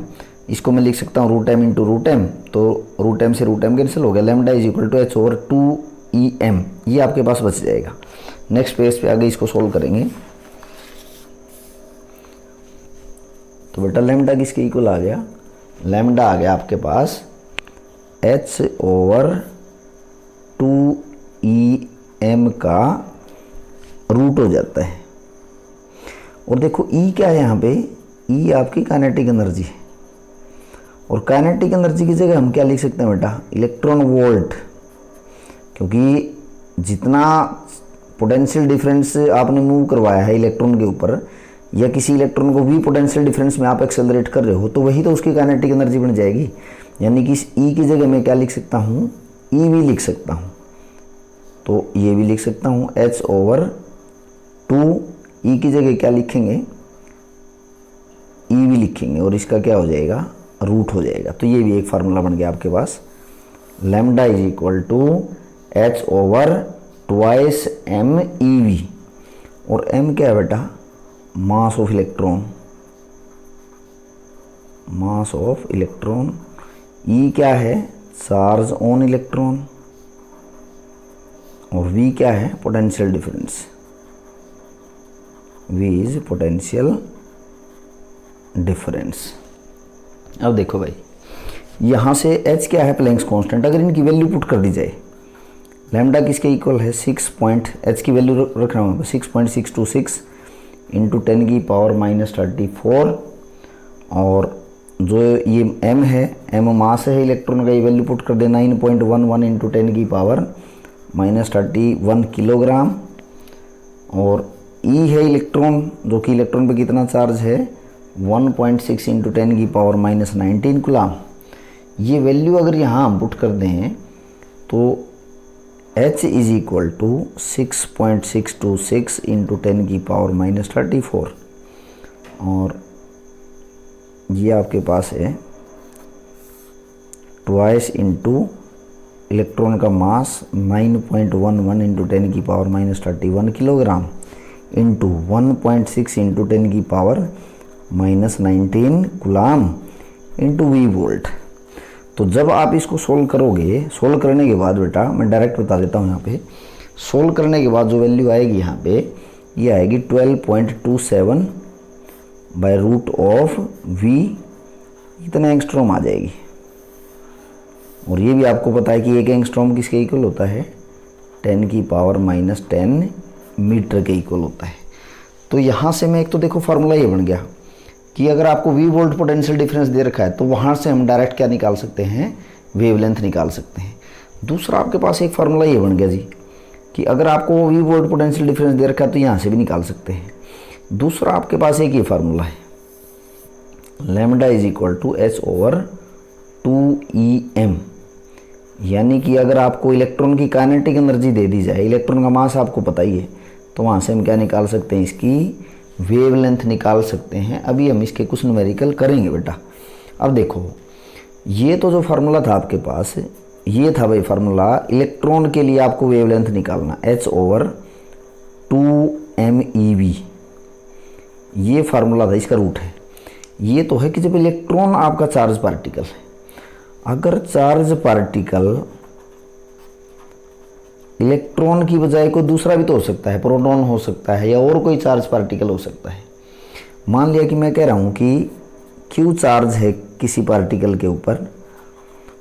Speaker 1: इसको मैं लिख सकता हूँ root M into root M, तो रूट एम से रूट एम कैंसिल हो गया, lambda is equal to H over 2em, ये आपके पास बच जाएगा। नेक्स्ट पेज पे आगे इसको सोल्व करेंगे, तो बेटा लैम्डा किसके इक्वल आ गया, लैम्डा आ गया आपके पास h ओवर 2em का रूट हो जाता है, और देखो E क्या है यहाँ पे, E आपकी काइनेटिक एनर्जी है, और काइनेटिक एनर्जी की जगह हम क्या लिख सकते हैं बेटा, इलेक्ट्रॉन वोल्ट, क्योंकि जितना पोटेंशियल डिफरेंस आपने मूव करवाया है इलेक्ट्रॉन के ऊपर, या किसी इलेक्ट्रॉन को भी पोटेंशियल डिफरेंस में आप एक्सेलरेट कर रहे हो, तो वही तो उसकी काइनेटिक एनर्जी बन जाएगी, यानी कि इस E की जगह मैं क्या लिख सकता हूँ, E भी लिख सकता हूँ, तो ये भी लिख सकता हूँ h ओवर 2, E की जगह क्या लिखेंगे, E भी लिखेंगे, और इसका क्या हो जाएगा, रूट हो जाएगा, तो ये भी एक फार्मूला बन गया आपके पास, lambda is equal to h over twice m EV, और m क्या है बेटा, mass of electron, mass of electron, E क्या है, चार्ज ऑन इलेक्ट्रॉन, और V क्या है, potential difference, V is potential difference. अब देखो भाई, यहाँ से H क्या है, प्लैंक्स कांस्टेंट, अगर इनकी वैल्यू पुट कर दी जाए, लैम्डा किसके इक्वल है, H की वैल्यू रख रहा हूँ 6.626 इंटू 10 की पावर -34, और जो ये m है, m मास है इलेक्ट्रॉन का, ये वैल्यू पुट कर दे 9.11 इंटू 10 की पावर -31 किलोग्राम, और E है इलेक्ट्रॉन, जो कि इलेक्ट्रॉन पे कितना चार्ज है 1.6 इंटू 10 की पावर -19 कूलाम। ये वैल्यू अगर यहाँ हम पुट कर दें तो H is equal to 6.626 into 10 की पावर -34, और ये आपके पास है ट्वाइस इंटू इलेक्ट्रॉन का मास 9.11 इंटू 10 की पावर -31 किलोग्राम इंटू 1.6 इंटू 10 की power -19 coulomb into V volt. तो जब आप इसको सोल्व करोगे, सोल्व करने के बाद बेटा मैं डायरेक्ट बता देता हूँ, यहाँ पे सोल्व करने के बाद जो वैल्यू आएगी यहाँ पे ये आएगी 12.27 बाय रूट ऑफ वी, इतना एंगस्ट्रॉम आ जाएगी। और ये भी आपको पता है कि एक एंगस्ट्रॉम किसके इक्वल होता है, 10⁻⁻10 मीटर के इक्वल होता है। तो यहाँ से मैं एक तो देखो फार्मूला ये बन गया कि अगर आपको वी वोल्ट पोटेंशियल डिफरेंस दे रखा है तो वहाँ से हम डायरेक्ट क्या निकाल सकते हैं, वेवलेंथ निकाल सकते हैं। दूसरा आपके पास एक फार्मूला ये बन गया जी कि अगर आपको वी वोल्ट पोटेंशियल डिफरेंस दे रखा है तो यहाँ से भी निकाल सकते हैं। दूसरा आपके पास एक ये फार्मूला है, lambda is equal to H/2EM, यानी कि अगर आपको इलेक्ट्रॉन की काइनेटिक एनर्जी दे दी जाए, इलेक्ट्रॉन का मास आपको पता ही है, तो वहाँ से हम क्या निकाल सकते हैं, इसकी वेवलेंथ निकाल सकते हैं। अभी हम इसके कुछ न्यूमेरिकल करेंगे बेटा। अब देखो ये तो जो फार्मूला था आपके पास, ये था भाई फार्मूला इलेक्ट्रॉन के लिए आपको वेवलेंथ निकालना, H/2MeV, ये फार्मूला था, इसका रूट है। ये तो है कि जब इलेक्ट्रॉन आपका चार्ज पार्टिकल है, अगर चार्ज पार्टिकल इलेक्ट्रॉन की बजाय कोई दूसरा भी तो हो सकता है, प्रोटॉन हो सकता है या और कोई चार्ज पार्टिकल हो सकता है। मान लिया कि मैं कह रहा हूँ कि Q चार्ज है किसी पार्टिकल के ऊपर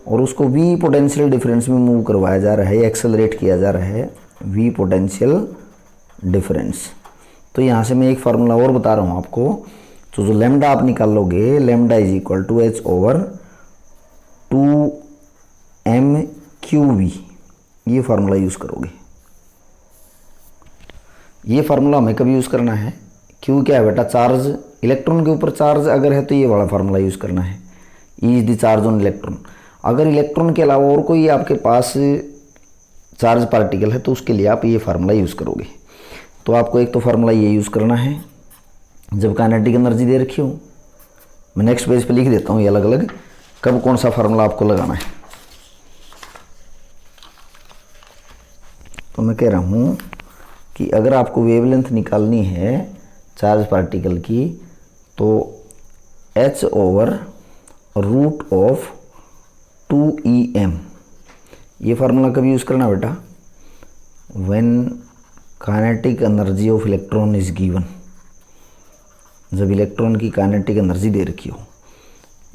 Speaker 1: और उसको V पोटेंशियल डिफरेंस में मूव करवाया जा रहा है, एक्सेलरेट किया जा रहा है V पोटेंशियल डिफरेंस। तो यहाँ से मैं एक फार्मूला और बता रहा हूँ आपको, तो जो लैम्डा आप निकाल लोगे, lambda is equal to H/2mQV, ये फार्मूला यूज़ करोगे। ये फार्मूला हमें कभी यूज़ करना है, क्यों क्या है बेटा, चार्ज इलेक्ट्रॉन के ऊपर चार्ज अगर है तो ये वाला फार्मूला यूज़ करना है, E is the charge on electron. अगर इलेक्ट्रॉन के अलावा और कोई आपके पास चार्ज पार्टिकल है तो उसके लिए आप ये फार्मूला यूज़ करोगे। तो आपको एक तो फार्मूला ये यूज़ करना है जब काइनेटिक एनर्जी दे रखी हो। मैं नेक्स्ट पेज पे लिख देता हूँ ये अलग अलग कब कौन सा फार्मूला आपको लगाना है। तो मैं कह रहा हूँ कि अगर आपको वेवलेंथ निकालनी है चार्ज पार्टिकल की तो H/√2EM, ये फार्मूला कभी यूज़ करना बेटा, when kinetic energy of electron is given, जब इलेक्ट्रॉन की काइनेटिक एनर्जी दे रखी हो,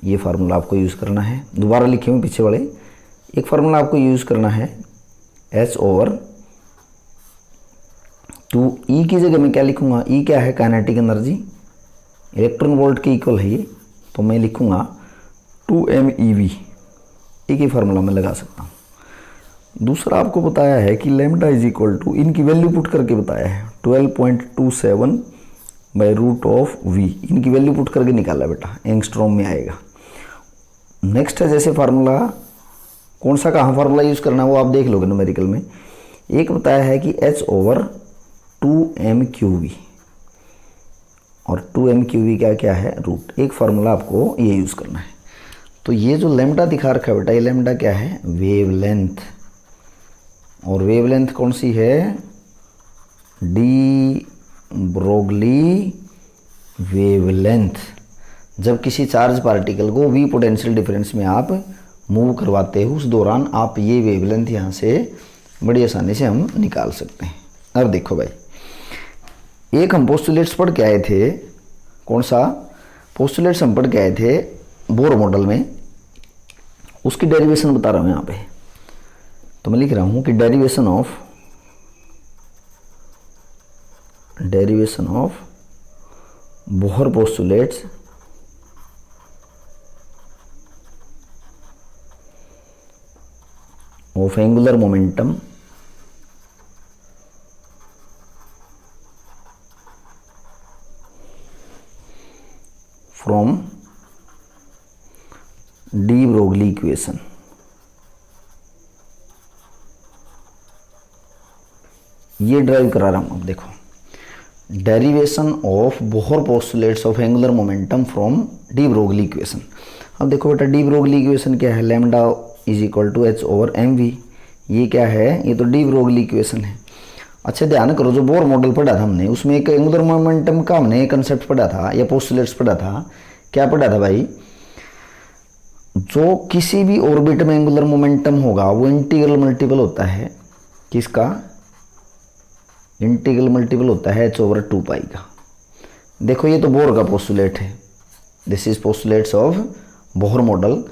Speaker 1: ये फार्मूला आपको यूज़ करना है। दोबारा लिखे हुए पीछे वाले, एक फार्मूला आपको यूज़ करना है H/2E की जगह मैं क्या लिखूंगा, E क्या है, काइनेटिक एनर्जी, इलेक्ट्रॉन वोल्ट के इक्वल है ये, तो मैं लिखूंगा 2MeV, एक ही फार्मूला मैं लगा सकता हूँ। दूसरा आपको बताया है कि लैम्डा इज इक्वल टू, इनकी वैल्यू पुट करके बताया है 12.27 बाय रूट ऑफ V, इनकी वैल्यू पुट करके निकाला बेटा, एंगस्ट्रॉम में आएगा। नेक्स्ट है जैसे फार्मूला, कौन सा कहाँ फार्मूला यूज़ करना है वो आप देख लोगे न्यूमेरिकल में। एक बताया है कि H/2mQV, और 2mQV क्या क्या है, रूट। एक फार्मूला आपको ये यूज़ करना है। तो ये जो लैम्डा दिखा रखा है बेटा, ये लैम्डा क्या है, वेवलेंथ। और वेवलेंथ कौन सी है, डी ब्रोगली वेवलेंथ। जब किसी चार्ज पार्टिकल को V पोटेंशियल डिफरेंस में आप मूव करवाते हो उस दौरान आप ये वेवलेंथ यहाँ से बड़ी आसानी से हम निकाल सकते हैं। अब देखो भाई, एक हम पोस्टुलेट्स पढ़ के आए थे, कौन सा पोस्टुलेट्स हम पढ़ के आए थे बोर मॉडल में, उसकी डेरिवेशन बता रहा हूँ यहाँ पे। तो मैं लिख रहा हूँ कि derivation of Bohr postulates of angular momentum from de Broglie equation. ये ड्राइव करा रहा हूं। अब देखो, derivation of Bohr postulates of angular momentum from de Broglie equation. अब देखो बेटा, डी ब्रोगली इक्वेशन क्या है, lambda is equal to H/mV। ये क्या है, ये तो डी ब्रोगली इक्वेशन है। अच्छा ध्यान करो, जो बोर मॉडल पढ़ा था हमने उसमें एक एंगुलर मोमेंटम का हमने कंसेप्ट पढ़ा था या पोस्टुलेट्स पढ़ा था। क्या पढ़ा था भाई? जो किसी भी ऑर्बिट में एंगुलर मोमेंटम होगा वो इंटीग्रल मल्टीपल होता है किसका? इंटीग्रल मल्टीपल होता है h/2 का। देखो ये तो बोर का पोस्टुलेट है, this is postulates of Bohr model.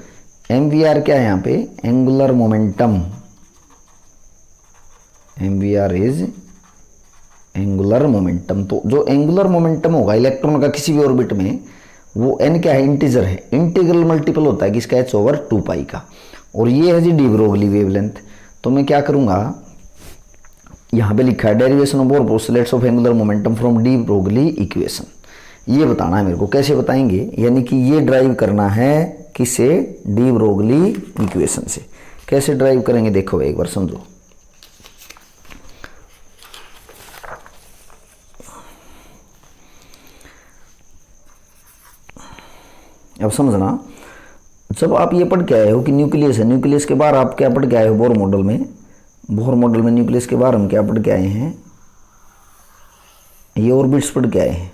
Speaker 1: MVR क्या है यहाँ पे? Angular momentum. MVR is angular momentum. तो जो एंगुलर मोमेंटम होगा इलेक्ट्रॉन का किसी भी ऑर्बिट में, वो n क्या है? इंटीजर है, इंटीग्रल मल्टीपल होता है किसका? h/2 का। और ये है जी डी ब्रोगली वेवलेंथ। तो मैं क्या करूँगा, यहाँ पे लिखा है derivation of bore postulates of angular momentum from de Broglie equation. ये बताना है मेरे को, कैसे बताएंगे? यानी कि ये ड्राइव करना है किससे? डी ब्रोगली इक्वेशन से। कैसे ड्राइव करेंगे देखो एक बार समझो। अब समझना, जब आप ये पढ़ के आए हो कि न्यूक्लियस है, न्यूक्लियस के बाहर आप क्या पढ़ के आए हो? बोर मॉडल में, बोर मॉडल में न्यूक्लियस के बाहर हम क्या पढ़ के आए हैं? ये ऑर्बिट्स पढ़ के आए हैं।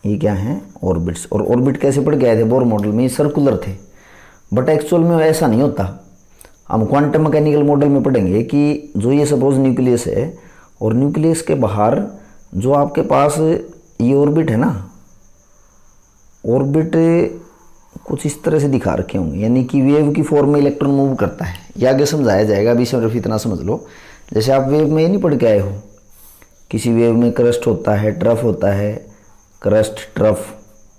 Speaker 1: ये क्या है? ऑर्बिट्स। और ऑर्बिट कैसे पढ़ के आए थे बोर मॉडल में? ये सर्कुलर थे, बट एक्चुअल में ऐसा नहीं होता। हम क्वांटम मैकेनिकल मॉडल में पढ़ेंगे कि जो ये सपोज न्यूक्लियस है और न्यूक्लियस के बाहर जो आपके पास ये ऑर्बिट है ना, ऑर्बिट कुछ इस तरह से दिखा रखे होंगे, यानी कि वेव की फॉर्म में इलेक्ट्रॉन मूव करता है। ये आगे समझाया जाएगा, अभी सिर्फ इतना समझ लो। जैसे आप वेव में ये नहीं पढ़ के आए हो, किसी वेव में क्रस्ट होता है, ट्रफ होता है, क्रस्ट ट्रफ,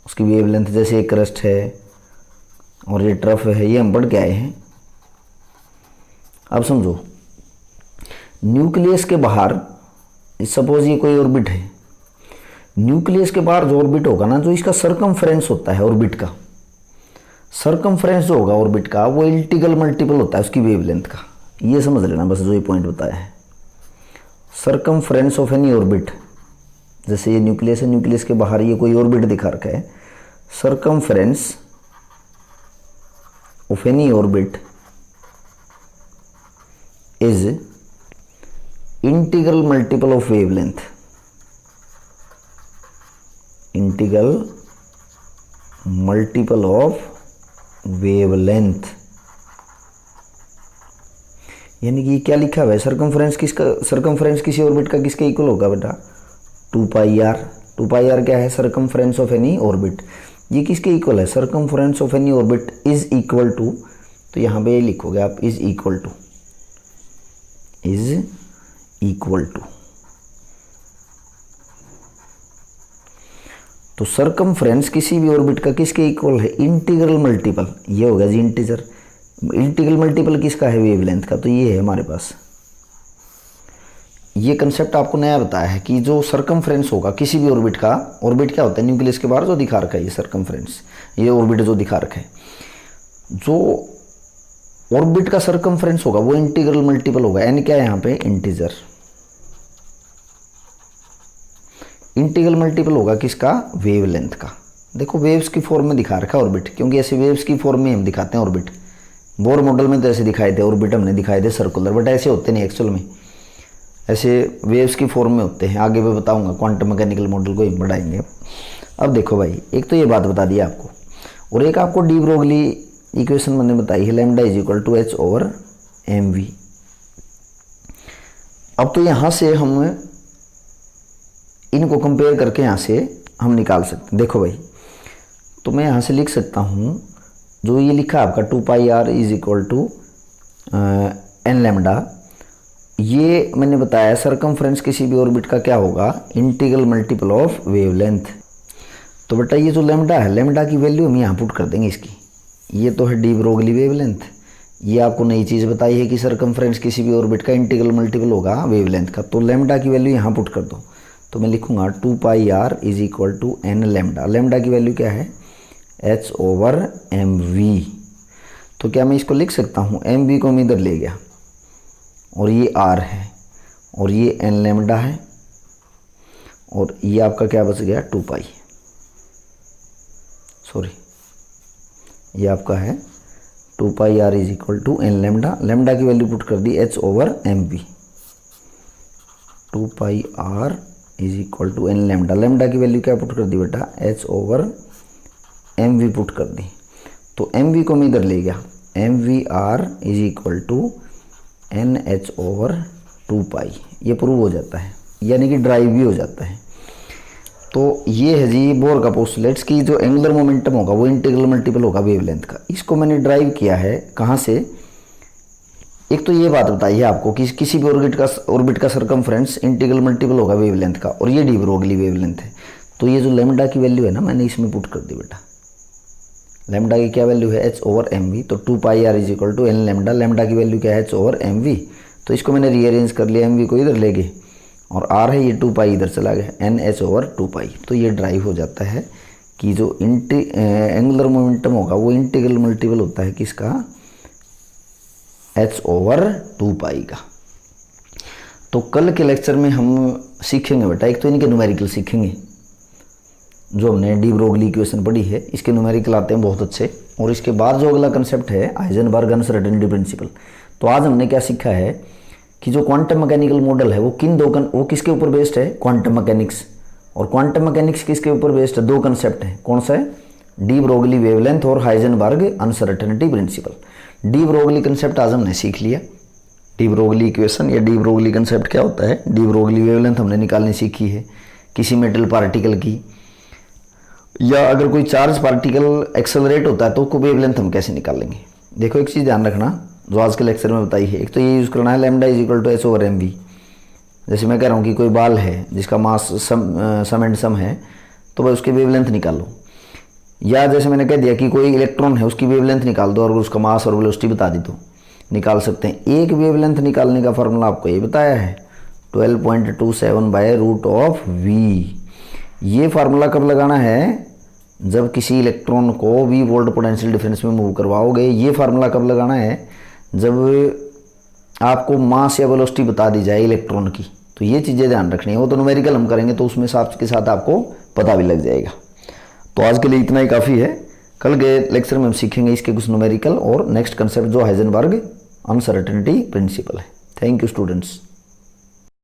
Speaker 1: उसकी वेवलेंथ, जैसे एक क्रस्ट है और ये ट्रफ है, ये हम पढ़ के आए हैं। अब समझो, न्यूक्लियस के बाहर सपोज ये कोई ऑर्बिट है, न्यूक्लियस के बाहर जो ऑर्बिट होगा ना, जो इसका सरकमफ्रेंस होता है ऑर्बिट का, सरकमफ्रेंस जो होगा ऑर्बिट का, वो इंटीग्रल मल्टीपल होता है उसकी वेवलेंथ का। ये समझ लेना बस, जो ये पॉइंट बताया है। सरकमफ्रेंस ऑफ एनी ऑर्बिट, जैसे ये न्यूक्लियस है, न्यूक्लियस के बाहर ये कोई ऑर्बिट दिखा रखा है, circumference of any orbit is integral multiple of wavelength. Integral multiple of wavelength, यानी कि क्या लिखा हुआ है? सरकमफ्रेंस किसका? सरकमफ्रेंस किसी ऑर्बिट का किसके इक्वल होगा बेटा? 2πr। 2πr क्या है? Circumference of any orbit. ये किसके इक्वल है? Circumference of any orbit is equal to, तो यहाँ पे ये लिखोगे आप, is equal to, is equal to. तो सरकमफ्रेंस किसी भी ऑर्बिट का किसके इक्वल है? Integral multiple. ये होगा जी इंटीजर। इंटीग्रल मल्टीपल किसका है? वेवलेंथ का। तो ये है हमारे पास। ये कंसेप्ट आपको नया बताया है कि जो सरकमफ्रेंस होगा किसी भी ऑर्बिट का, ऑर्बिट क्या होता है? न्यूक्लियस के बाहर जो दिखा रखा है ये सरकमफ्रेंस, ये ऑर्बिट जो दिखा रखा है, जो ऑर्बिट का सरकमफ्रेंस होगा वो इंटीग्रल मल्टीपल होगा। यानी क्या है यहाँ पे? इंटीजर। इंटीग्रल मल्टीपल होगा किसका? वेवलेंथ का। देखो वेव्स की फॉर्म में दिखा रखा है ऑर्बिट, क्योंकि ऐसे वेव्स की फॉर्म में हम दिखाते हैं ऑर्बिट। बोर मॉडल में तो ऐसे दिखाए थे ऑर्बिट, हमने दिखाए थे सर्कुलर, बट ऐसे होते नहीं एक्चुअल में, ऐसे वेव्स की फॉर्म में होते हैं। आगे मैं बताऊंगा, क्वांटम मैकेनिकल मॉडल को ही बढ़ाएंगे। अब देखो भाई, एक तो ये बात बता दी आपको, और एक आपको डी ब्रोगली इक्वेशन मैंने बताई है, lambda is equal to h/mv। अब तो यहाँ से हम इनको कंपेयर करके यहाँ से हम निकाल सकते हैं। देखो भाई, तो मैं यहाँ से लिख सकता हूँ, जो ये लिखा है आपका 2πr is equal to n lambda, ये मैंने बताया सरकमफ्रेंस किसी भी ऑर्बिट का क्या होगा? Integral multiple of wavelength. तो बेटा ये जो लैम्डा है, लैम्डा की वैल्यू हम यहाँ पुट कर देंगे इसकी। ये तो है डी ब्रोगली वेवलेंथ। ये आपको नई चीज़ बताई है कि सरकमफ्रेंस किसी भी ऑर्बिट का इंटीग्रल मल्टीपल होगा वेवलेंथ का। तो लैम्डा की वैल्यू यहाँ पुट कर दो, तो मैं लिखूँगा 2πr is equal to n lambda. Lambda की वैल्यू क्या है? h/mv। तो क्या मैं इसको लिख सकता हूँ? mv को मैं इधर ले गया, और ये r है, और ये n लैम्डा है, और ये आपका क्या बच गया? 2π, सॉरी ये आपका है 2πr is equal to n lambda. Lambda की वैल्यू पुट कर दी h/mv, 2 pi are is equal to N lambda. Lambda की वैल्यू क्या पुट कर दी बेटा, H over M V put कर दी। तो एम वी को मैं इधर ले गया, M V R is equal to N H over 2 pi, ये प्रूव हो जाता है, यानी कि ड्राइव भी हो जाता है। तो ये है जी बोर का पोस्टुलेट्स की जो एंगुलर मोमेंटम होगा वो इंटीग्रल मल्टीपल होगा वेवलेंथ का। इसको मैंने ड्राइव किया है कहाँ से, एक तो ये बात बताई है आपको कि किसी भी ऑर्बिट का सरकमफ्रेंस इंटीग्रल मल्टीपल होगा वेवलेंथ का, और ये डी ब्रोगली वेवलेंथ है। तो ये जो लेमडा की वैल्यू है ना, मैंने इसमें पुट कर दी बेटा। लेमडा की क्या वैल्यू है, एच ओवर एम वी। तो 2 pi are is equal to N lambda. Lambda की वैल्यू क्या है, एच ओवर एम वी। तो इसको मैंने रीअरेंज कर लिया, एम वी को इधर ले गए और आर है ये 2 पाई इधर चला गया, एन एच ओवर 2 पाई। तो ये ड्राइव हो जाता है कि जो एंगुलर मोमेंटम होगा वो इंटीग्रल मल्टीपल होता है किसका, एच ओवर 2 पाई का। तो कल के लेक्चर में हम सीखेंगे बेटा, एक तो इनके न्यूमेरिकल सीखेंगे, जो हमने डी ब्रोगली इक्वेशन पढ़ी है, इसके न्यूमेरिकल आते हैं बहुत अच्छे। और इसके बाद जो अगला कंसेप्ट है हाइजेनबर्ग अनसर्टेनिटी प्रिंसिपल। तो आज हमने क्या सीखा है कि जो क्वांटम मैकेनिकल मॉडल है वो किसके ऊपर बेस्ड है, क्वांटम मैकेनिक्स। और क्वांटम मैकेनिक्स किसके ऊपर बेस्ड है, दो कंसेप्ट है, कौन सा है, डी ब्रोगली वेवलेंथ और Heisenberg uncertainty principal. D Broglie concept आज हमने सीख लिया, डी ब्रोगली इक्वेशन या डी ब्रोगली कंसेप्ट क्या होता है, डी ब्रोगली वेवलेंथ हमने निकालनी सीखी है किसी मेटल पार्टिकल की, या अगर कोई चार्ज पार्टिकल एक्सेलरेट होता है तो उसको वेवलेंथ हम कैसे निकालेंगे। देखो एक चीज़ ध्यान रखना जो आज के लेक्चर में बताई है, एक तो ये यूज़ करना है lambda is equal to H over M V. जैसे मैं कह रहा हूँ कि कोई बाल है जिसका मास सम एंड सम है, तो भाई उसकी वेवलेंथ निकालो। या जैसे मैंने कह दिया कि कोई इलेक्ट्रॉन है उसकी वेवलेंथ निकाल दो और उसका मास और वेलोसिटी बता दी तो निकाल सकते हैं। एक वेवलेंथ निकालने का फॉर्मूला आपको ये बताया है 12.27/√V। ये फार्मूला कब लगाना है, जब किसी इलेक्ट्रॉन को V वोल्ट पोटेंशियल डिफरेंस में मूव करवाओगे। ये फार्मूला कब लगाना है, जब आपको मास या वेलोसिटी बता दी जाए इलेक्ट्रॉन की। तो ये चीज़ें ध्यान रखनी है, वो तो न्यूमेरिकल हम करेंगे तो उसमें साथ के साथ आपको पता भी लग जाएगा। तो आज के लिए इतना ही काफ़ी है, कल के लेक्चर में हम सीखेंगे इसके कुछ न्यूमेरिकल और नेक्स्ट कंसेप्ट जो हाइजेनबर्ग अनसर्टेनिटी प्रिंसिपल है। Thank you students.